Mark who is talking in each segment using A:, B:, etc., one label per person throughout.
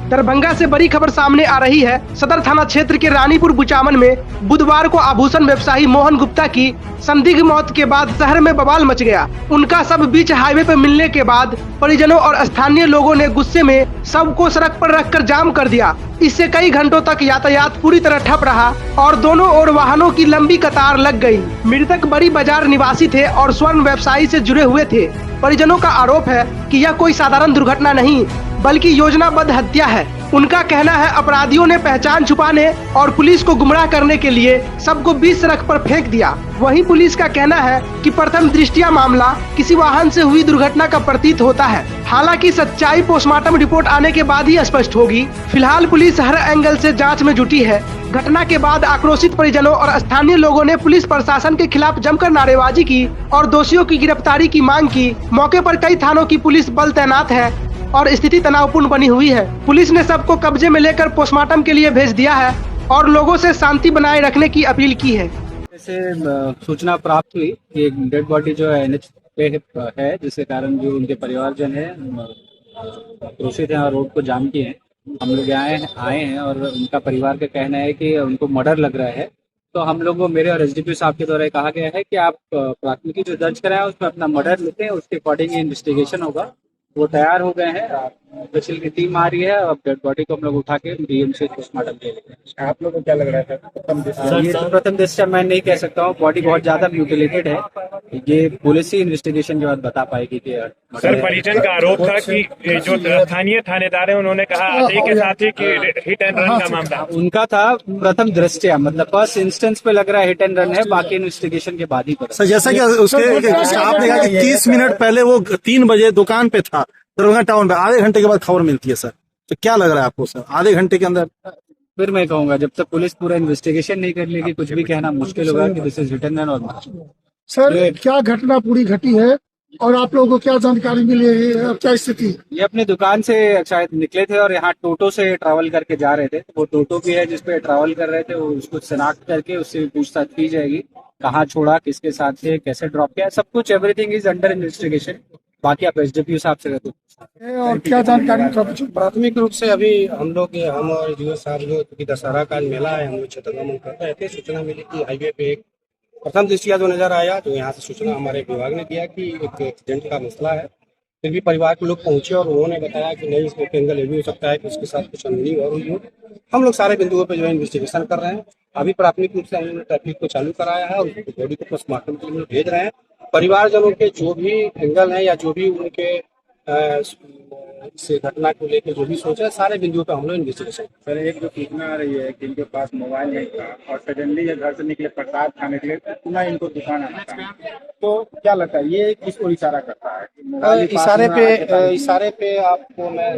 A: दरभंगा से बड़ी खबर सामने आ रही है। सदर थाना क्षेत्र के रानीपुर बुचामन में बुधवार को आभूषण व्यवसायी मोहन गुप्ता की संदिग्ध मौत के बाद शहर में बवाल मच गया। उनका शव बीच हाईवे पर मिलने के बाद परिजनों और स्थानीय लोगों ने गुस्से में शव को सड़क पर रखकर जाम कर दिया। इससे कई घंटों तक यातायात पूरी तरह ठप रहा और दोनों ओर वाहनों की लंबी कतार लग गई। मृतक बड़ी बाजार निवासी थे और स्वर्ण व्यवसायी से जुड़े हुए थे। परिजनों का आरोप है कि यह कोई साधारण दुर्घटना नहीं बल्कि योजनाबद्ध हत्या है। उनका कहना है अपराधियों ने पहचान छुपाने और पुलिस को गुमराह करने के लिए सबको बीच सड़क पर फेंक दिया। वहीं पुलिस का कहना है कि प्रथम दृष्टया मामला किसी वाहन से हुई दुर्घटना का प्रतीत होता है। हालांकि सच्चाई पोस्टमार्टम रिपोर्ट आने के बाद ही स्पष्ट होगी। फिलहाल पुलिस हर एंगल से जांच में जुटी है। घटना के बाद आक्रोशित परिजनों और स्थानीय लोगों ने पुलिस प्रशासन के खिलाफ जमकर नारेबाजी की और दोषियों की गिरफ्तारी की मांग की। मौके पर कई थानों की पुलिस बल तैनात है और स्थिति तनावपूर्ण बनी हुई है। पुलिस ने सबको कब्जे में लेकर पोस्टमार्टम के लिए भेज दिया है और लोगों से शांति बनाए रखने की अपील की है।
B: जैसे सूचना प्राप्त हुई कि एक डेड बॉडी जो है NH पे है, जिसके कारण जो उनके परिवारजन है क्रोशित हैं और रोड को जाम किए हैं। हम लोग आए हैं और उनका परिवार का कहना है कि उनको मर्डर लग रहा है। तो हम लोग को मेरे और SDPO साहब के द्वारा कहा गया है कि आप प्राथमिकी जो दर्ज कराएं उसमें अपना मर्डर लिखते हैं, उसके अकॉर्डिंग इन्वेस्टिगेशन होगा। वो तैयार हो गए हैं, स्पेशल की टीम आ रही है। अब डेड बॉडी को हम लोग उठा के DMC पोस्टमार्टम के लिए।
C: आप लोगों को क्या लग रहा था
B: प्रथम दृष्टया मैं नहीं कह सकता हूँ, बॉडी बहुत ज्यादा म्यूटिलेटेड है। ये पुलिस ही इन्वेस्टिगेशन के बाद बता पाएगी कि
C: सर परिजन का आरोप था कि जो स्थानीय थानेदार है उन्होंने कहा आते के साथ ही कि हिट एंड रन का मामला
B: उनका था। प्रथम दृष्टया मतलब फर्स्ट इंस्टेंस पे लग रहा है हिट एंड रन है, बाकी इन्वेस्टिगेशन के बाद ही पता।
D: सर जैसा कि उसके आपने कहा कि 30 मिनट पहले वो 3 बजे दुकान पे था दरभंगा टाउन पे, आधे घंटे के बाद खबर मिलती है सर, तो क्या लग रहा है आपको सर आधे घंटे के अंदर?
B: फिर मैं कहूंगा जब तक पुलिस पूरा इन्वेस्टिगेशन नहीं कर लेगी कुछ भी कहना मुश्किल होगा कि this is hit and run और
E: सर क्या घटना पूरी घटी है और आप लोगों को क्या जानकारी मिली है, क्या स्थिति?
B: ये अपनी दुकान से शायद निकले थे और यहाँ टोटो से ट्रैवल करके जा रहे थे। वो टोटो भी है जिसपे ट्रैवल कर रहे थे, वो उसको शिनाख्त करके उससे पूछताछ की जाएगी, कहाँ छोड़ा, किसके साथ थे, कैसे ड्रॉप किया, सब कुछ एवरीथिंग इज अंडर इन्वेस्टिगेशन। बाकी आप SDPO साहब से रहते
E: और क्या जानकारी?
F: प्राथमिक रूप से अभी हम और DO साहब जो क्योंकि दशहरा का मेला है, हम लोग क्षेत्रगमन कर रहे थे। सूचना मिली कि हाईवे पे एक प्रथम दृष्टया जो नजर आया, तो यहाँ से सूचना हमारे विभाग ने दिया कि एक एक्सीडेंट का मसला है। फिर भी परिवार के लोग पहुंचे और उन्होंने बताया कि नहीं, इसमें एंगल ये भी हो सकता है कि उसके साथ कुछ अनहोनी और हुई हो। हम लोग सारे बिंदुओं पर जो है इन्वेस्टिगेशन कर रहे हैं। अभी प्राथमिक रूप से हम लोगों ने ट्रैफिक को चालू कराया है और बॉडी को पोस्टमार्टम के लिए भेज रहे हैं। परिवारजनों के जो भी एंगल हैं या जो भी उनके से घटना को लेकर जो भी सोच है, सारे बिंदुओं पर हम लोग इन्वेस्टिगेशन।
C: सर एक जो सूचना आ रही है कि इनके पास मोबाइल नहीं था और सडनली ये घर से निकले, प्रसाद खाने के लिए, पुनः इनको दुकान आना था, तो क्या लगता है ये किसको इशारा करता है?
F: इशारे पे आपको मैं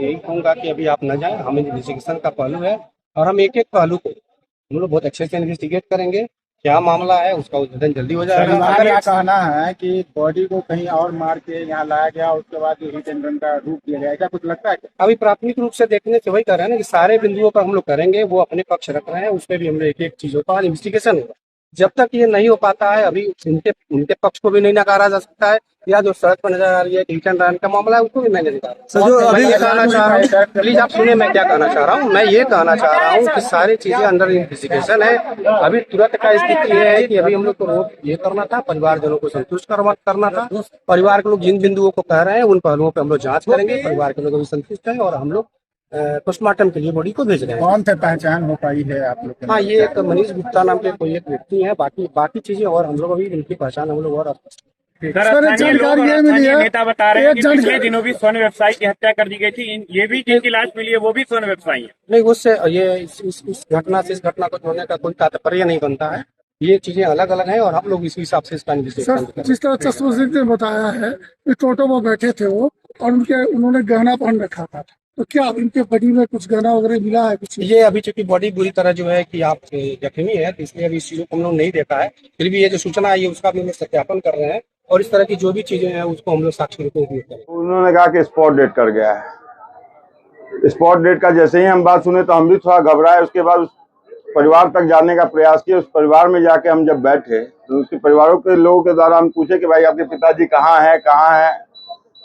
F: यही कहूँगा कि अभी आप न जाएं, हम इन्वेस्टिगेशन का पहलू है और हम एक एक पहलू को हम लोग बहुत अच्छे से इन्वेस्टिगेट करेंगे। क्या मामला है उसका उद्घाटन जल्दी हो जाएगा।
C: अगर क्या कहना है कि बॉडी को कहीं और मार के यहाँ लाया गया, उसके बाद हिट एंड रन का रूप दिया गया, क्या कुछ लगता है?
F: अभी प्राथमिक रूप से देखने से वही कर रहे हैं ना कि सारे बिंदुओं पर हम लोग करेंगे, वो अपने पक्ष रख रहे हैं, उस पर भी हम लोग एक एक चीजों का इन्वेस्टिगेशन होगा। जब तक ये नहीं हो पाता है, अभी उनके पक्ष को भी नहीं नकारा जा सकता है, या जो सड़क पर नजर आ रही है हिट एंड रन का मामला है उसको भी मैं नहीं नकारा।
D: जो अभी
F: ये कहना चाह रहा हूँ, प्लीज आप सुने मैं क्या कहना चाह रहा हूँ। मैं ये कहना चाह रहा हूँ कि सारी चीजें अंडर इन्वेस्टिगेशन है। अभी तुरंत का स्थिति ये है कि अभी हम लोग को रोक ये करना था, परिवारजनों को संतुष्ट करना था। परिवार के लोग जिन बिंदुओं को कह रहे हैं उन पहलुओं पर हम लोग जांच करेंगे। परिवार के लोग भी संतुष्ट है और हम लोग पोस्टमार्टम के लिए बॉडी को भेज रहे हैं।
C: कौन से पहचान हो पाई है आप लोग?
F: हाँ, ये एक मनीष गुप्ता नाम के कोई एक व्यक्ति है। बाकी चीजें और हम लोग अभी इनकी पहचान हम लोग और
E: जानकारी ये मिली है,
C: नेता बता रहे हैं कि पिछले दिनों भी स्वर्ण व्यवसायी की हत्या कर दी गई थी। ये भी जिनकी लाश मिली है वो भी स्वर्ण व्यवसायी है।
F: नहीं, उससे ये इस घटना से इस घटना को जोड़ने का कोई तात्पर्य नहीं बनता है। ये चीजें अलग अलग हैं और हम लोग इस हिसाब से इसका इन्वेस्टिगेशन करेंगे।
E: जिस तरह चश्मदीद ने बताया है कि टोटो में बैठे थे वो और उन्होंने गहना पहन रखा था, तो क्या उनके बॉडी में कुछ गहना वगैरह मिला है कुछ?
F: ये अभी चूंकि बॉडी बुरी तरह जो है कि आप जख्मी है, तो इसलिए अभी इस चीजों को हम लोग नहीं देखा है। फिर भी ये जो सूचना आई है उसका भी हम लोग सत्यापन कर रहे हैं और इस तरह की जो भी चीजें हैं उसको हम लोग साक्ष्य रूप में उपयोग करेंगे।
G: उन्होंने कहा कि स्पॉट डेट कर गया है। स्पॉट डेट का जैसे ही हम बात सुने तो हम भी थोड़ा घबराए। उसके बाद उस परिवार तक जाने का प्रयास किया। उस परिवार में जाके हम जब बैठे तो उसके परिवारों के लोगों के द्वारा हम पूछे कि भाई आपके पिताजी कहाँ है,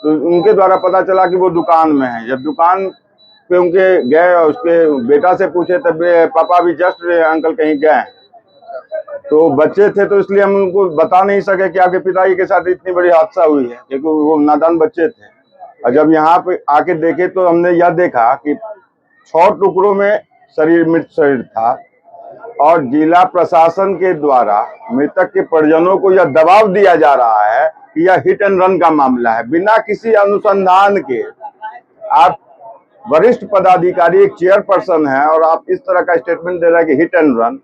G: तो उनके द्वारा पता चला कि वो दुकान में है। जब दुकान पे उनके गए और उसके बेटा से पूछे तब पापा भी जस्ट अंकल कहीं गए हैं। तो बच्चे थे तो इसलिए हम उनको बता नहीं सके कि आपके पिताजी के साथ इतनी बड़ी हादसा हुई है, क्योंकि वो नादान बच्चे थे। और जब यहाँ पे आके देखे तो हमने यह देखा कि 6 टुकड़ों में मृत शरीर था और जिला प्रशासन के द्वारा मृतक के परिजनों को यह दबाव दिया जा रहा है कि यह हिट एंड रन का मामला है, बिना किसी अनुसंधान के। आप वरिष्ठ पदाधिकारी, एक चेयरपर्सन है और आप इस तरह का स्टेटमेंट दे रहे हैं कि हिट एंड रन,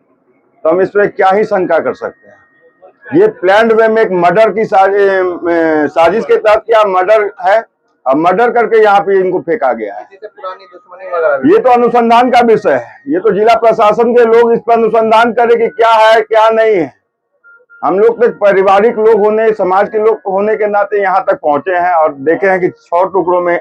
G: तो हम इसमें क्या ही शंका कर सकते हैं। ये प्लान्ड वे में एक मर्डर की साजिश के तहत क्या मर्डर है, अब मर्डर करके यहाँ पे इनको फेंका गया है।
C: पुरानी दुश्मनी वगैरह
G: ये तो अनुसंधान का विषय है, ये तो जिला प्रशासन के लोग इस पर अनुसंधान करें कि क्या है क्या नहीं है। हम लोग तो पारिवारिक लोग होने, समाज के लोग होने के नाते यहाँ तक पहुंचे हैं और देखे हैं कि 6 टुकड़ों में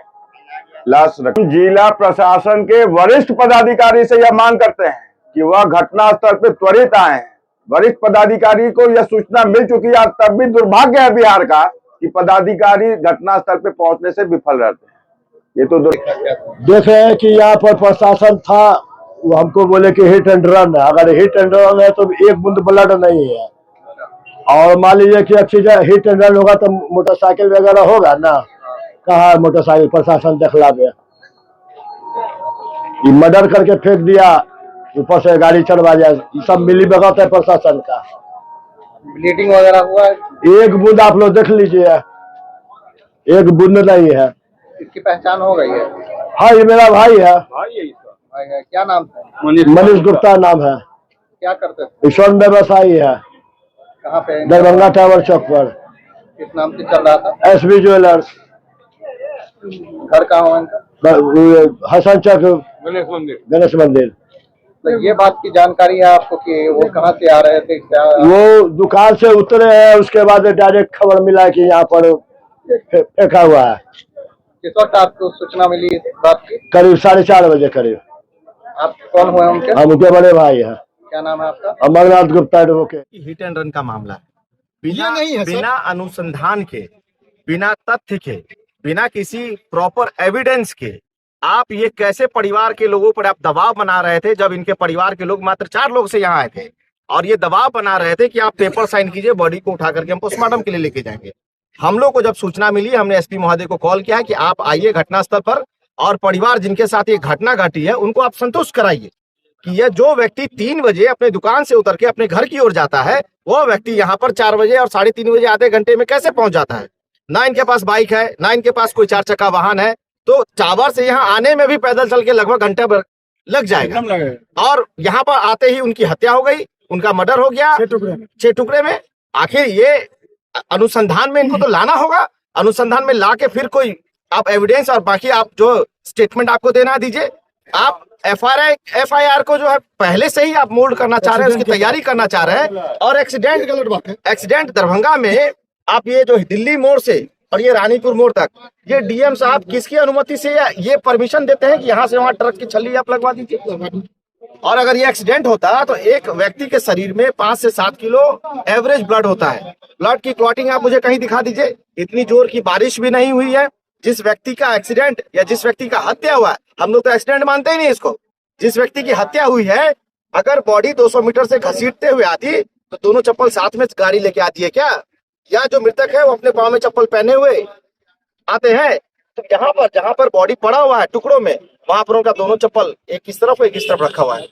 G: लाश रखी। जिला प्रशासन के वरिष्ठ पदाधिकारी से यह मांग करते हैं कि वह घटनास्थल पे त्वरित आए। वरिष्ठ पदाधिकारी को यह सूचना मिल चुकी है, तब भी दुर्भाग्य है बिहार का कि पदाधिकारी घटनास्थल पे पहुंचने से विफल रहते हैं। ये तो
H: देखे हैं कि यहाँ पर प्रशासन था, वो हमको बोले कि हिट एंड रन है। अगर हिट एंड रन है तो एक बूंद ब्लड नहीं है, और मान लीजिए कि अच्छी हिट एंड रन होगा तो मोटरसाइकिल वगैरह होगा ना, कहाँ मोटरसाइकिल प्रशासन देखला में मर्डर करके फेंक दिया, ऊपर से गाड़ी चढ़वा जाए, सब मिली भगत है प्रशासन का।
C: ब्लीडिंग वगैरह हुआ है?
H: एक बूंद आप लोग देख लीजिए, एक बूंद नहीं है।
C: इसकी पहचान हो गई है?
H: हाँ, ये मेरा भाई है।
C: भाई है, क्या नाम था?
H: मनीष गुप्ता नाम है।
C: क्या करते थे?
H: स्वर्ण व्यवसायी है,
C: कहाँ पे?
H: दरभंगा टावर चौक पर।
C: किस नाम से चल रहा था?
H: SB jewellers.
C: घर कहाँ हुआ इनका?
H: हसन चौक गणेश मंदिर।
C: तो ये बात की जानकारी है आपको कि वो कहाँ से आ रहे थे, क्या?
H: वो दुकान से उतरे हैं, उसके बाद डायरेक्ट खबर मिला कि यहाँ पर फेंका हुआ है।
C: किस वक्त आपको सूचना मिली इस बात की?
H: करीब 4:30 बजे करीब।
C: आप कौन हुए उनके?
H: हम उनके बड़े भाई हैं।
C: क्या नाम है आपका?
H: Amarnath Gupta advocate.
I: Hit and run का मामला है, बिना अनुसंधान के, बिना तथ्य के, बिना किसी प्रॉपर एविडेंस के आप ये कैसे परिवार के लोगों पर आप दबाव बना रहे थे, जब इनके परिवार के लोग मात्र 4 लोग से यहाँ आए थे और ये दबाव बना रहे थे कि आप पेपर साइन कीजिए, बॉडी को उठा करके हम पोस्टमार्टम के लिए लेके जाएंगे। हम लोग को जब सूचना मिली, हमने एसपी महोदय को कॉल किया कि आप आइए घटनास्थल पर और परिवार जिनके साथ ये घटना घटी है उनको आप संतुष्ट कराइए कि यह जो व्यक्ति 3 बजे अपने दुकान से उतर के अपने घर की ओर जाता है, वो व्यक्ति यहाँ पर 4 बजे और 3:30 बजे आधे घंटे में कैसे पहुंच जाता है। ना इनके पास बाइक है, ना इनके पास कोई 4 चक्का वाहन है, तो चावर से यहाँ आने में भी पैदल चल के लगभग घंटे भर लग जाएगा। और यहाँ पर आते ही उनकी हत्या हो गई, उनका मर्डर हो गया 6 टुकड़े में। आखिर ये अनुसंधान में इनको तो लाना होगा, अनुसंधान में ला के फिर कोई आप एविडेंस और बाकी आप जो स्टेटमेंट आपको देना दीजिए। आप FIR को जो है पहले से ही आप मोल्ड करना चाह रहे हैं, उसकी तैयारी करना चाह रहे हैं। और एक्सीडेंट दरभंगा में आप ये जो दिल्ली मोड़ से और ये रानीपुर मोड़ तक, ये DM साहब किसकी अनुमति से ये परमिशन देते हैं कि यहाँ से वहाँ ट्रक की छल्ली आप लगवा दीजिए। और अगर ये एक्सीडेंट होता तो एक व्यक्ति के शरीर में 5 से 7 किलो एवरेज ब्लड होता है। ब्लड की क्लॉटिंग आप मुझे कहीं दिखा दीजिए। इतनी जोर की बारिश भी नहीं हुई है। जिस व्यक्ति का एक्सीडेंट या जिस व्यक्ति का हत्या हुआ है, हम लोग तो एक्सीडेंट मानते ही नहीं इसको, जिस व्यक्ति की हत्या हुई है, अगर बॉडी 200 मीटर से घसीटते हुए आती तो दोनों चप्पल साथ में गाड़ी लेके आती है क्या? या जो मृतक है वो अपने पाँव में चप्पल पहने हुए आते हैं? तो जहाँ पर बॉडी पड़ा हुआ है टुकड़ों में, वहां पर उनका दोनों चप्पल एक इस तरफ एक इस तरफ रखा हुआ है।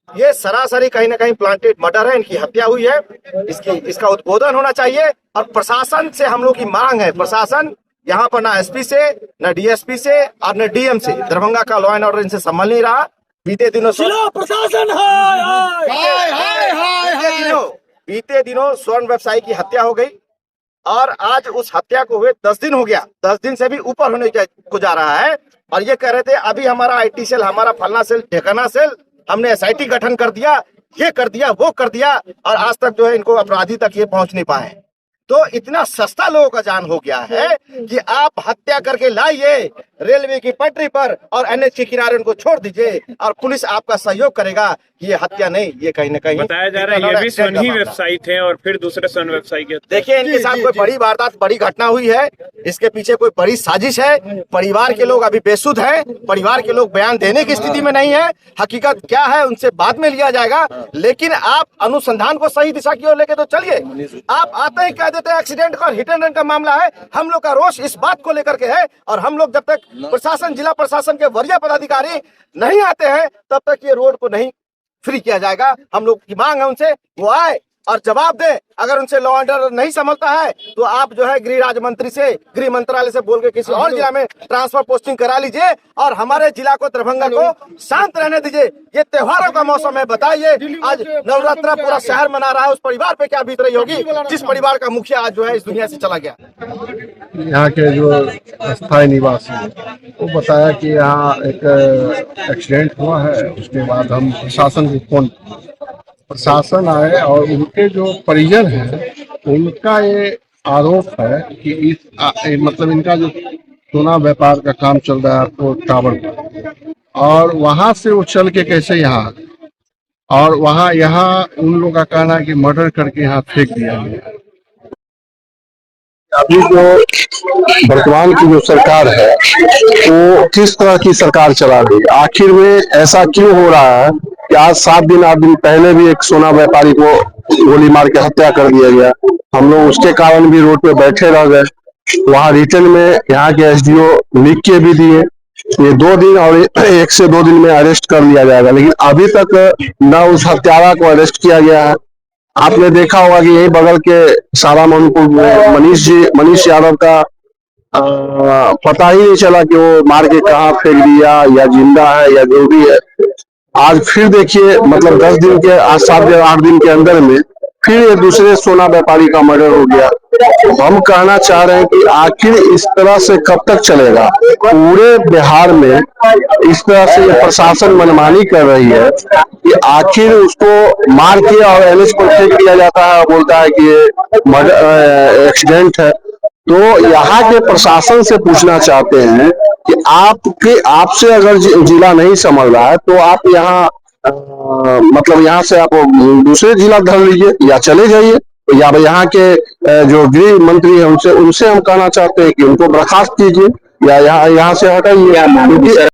I: ये सरासरी कहीं ना कहीं प्लांटेड मर्डर है, इनकी हत्या हुई है। इसका उद्बोधन होना चाहिए। और प्रशासन से हम लोग की मांग है, प्रशासन यहाँ पर ना SP से, न DSP से और न DM से, दरभंगा का लॉ एंड ऑर्डर इनसे संभल नहीं रहा। बीते दिनों स्वर्ण व्यवसायी की हत्या हो गई और आज उस हत्या को हुए 10 दिन हो गया, 10 दिन से भी ऊपर होने को जा रहा है। और ये कह रहे थे अभी हमारा IT सेल, हमारा फलना सेल, ठिकाना सेल, हमने SIT गठन कर दिया, ये कर दिया, वो कर दिया, और आज तक जो है इनको अपराधी तक ये पहुंच नहीं पाए। तो इतना सस्ता लोगों का जान हो गया है कि आप हत्या करके लाइए रेलवे की पटरी पर और एनएच के किनारे उनको छोड़ दीजिए और पुलिस आपका सहयोग करेगा कि ये हत्या नहीं, ये कहीं ना कहीं
J: बताया जा रहा है ये भी स्वर्ण ही व्यवसायी थे और फिर दूसरे स्वर्ण व्यवसायी के।
I: देखिए इनके साथ कोई बड़ी वारदात, बड़ी घटना हुई है, इसके पीछे कोई बड़ी साजिश है। परिवार के लोग अभी बेसुध हैं, परिवार के लोग बयान देने की स्थिति में नहीं है। हकीकत क्या है उनसे बाद में लिया जाएगा, लेकिन आप अनुसंधान को सही दिशा की ओर लेके तो चलिए। आप आते ही कह देते हैं एक्सीडेंट का और हिट एंड रन का मामला है। हम लोग का रोष इस बात को लेकर के है और हम लोग जब तक प्रशासन, जिला प्रशासन के वरीय पदाधिकारी नहीं आते हैं तब तक ये रोड को नहीं फ्री किया जाएगा। हम लोग की मांग है उनसे वो आए और जवाब दे। अगर उनसे लॉ एंड ऑर्डर नहीं संभलता है तो आप जो है गृह राज्य मंत्री से, गृह मंत्रालय से बोल के किसी और जिला में ट्रांसफर पोस्टिंग करा लीजिए और हमारे जिला को, दरभंगा को शांत रहने दीजिए। ये त्योहारों का मौसम है, बताइए आज नवरात्रा पूरा शहर मना रहा है, उस परिवार पे क्या बीत रही होगी जिस परिवार का मुखिया आज जो है इस दुनिया से चला गया।
H: यहाँ के जो स्थायी निवासी हैं वो बताया कि यहाँ एक एक्सीडेंट हुआ है। उसके बाद हम प्रशासन को फोन, प्रशासन आए और उनके जो परिजन हैं उनका ये आरोप है कि मतलब इनका जो सोना व्यापार का काम चल रहा है आपको टावर पर, और वहां से वो चल के कैसे यहाँ, और वहाँ यहाँ उन लोगों का कहना है कि मर्डर करके यहाँ फेंक दिया गया।
K: अभी जो वर्तमान की जो सरकार है वो किस तरह की सरकार चला रही है, आखिर में ऐसा क्यों हो रहा है कि आज 7 दिन 8 दिन पहले भी एक सोना व्यापारी को गोली मार के हत्या कर दिया गया। हम लोग उसके कारण भी रोड पे बैठे रह गए। वहाँ रिटर्न में यहाँ के एसडीओ लिख के भी दिए ये 2 दिन और 1 से 2 दिन में अरेस्ट कर लिया जाएगा, लेकिन अभी तक न उस हत्यारा को अरेस्ट किया गया है। आपने देखा होगा कि यही बगल के सारा मोहनपुर में मनीष यादव का पता ही नहीं चला कि वो मार के कहाँ फेंक दिया या जिंदा है या जो भी है। आज फिर देखिए मतलब 10 दिन के, आज 7 या 8 दिन के अंदर में फिर ये दूसरे सोना व्यापारी का मर्डर हो गया। हम कहना चाह रहे हैं कि आखिर इस तरह से कब तक चलेगा? पूरे बिहार में इस तरह से ये प्रशासन मनमानी कर रही है कि आखिर उसको मार के और एनएच पर फेंक दिया जाता है, बोलता है कि ये एक्सीडेंट है। तो यहाँ के प्रशासन से पूछना चाहते हैं कि आपसे अगर जिला नहीं संभल रहा है तो आप यहाँ मतलब यहाँ से आप दूसरे जिला धर लीजिए या चले जाइए, या यहाँ के जो गृह मंत्री है उनसे हम कहना चाहते हैं कि उनको बर्खास्त कीजिए या यहाँ से हटाइए।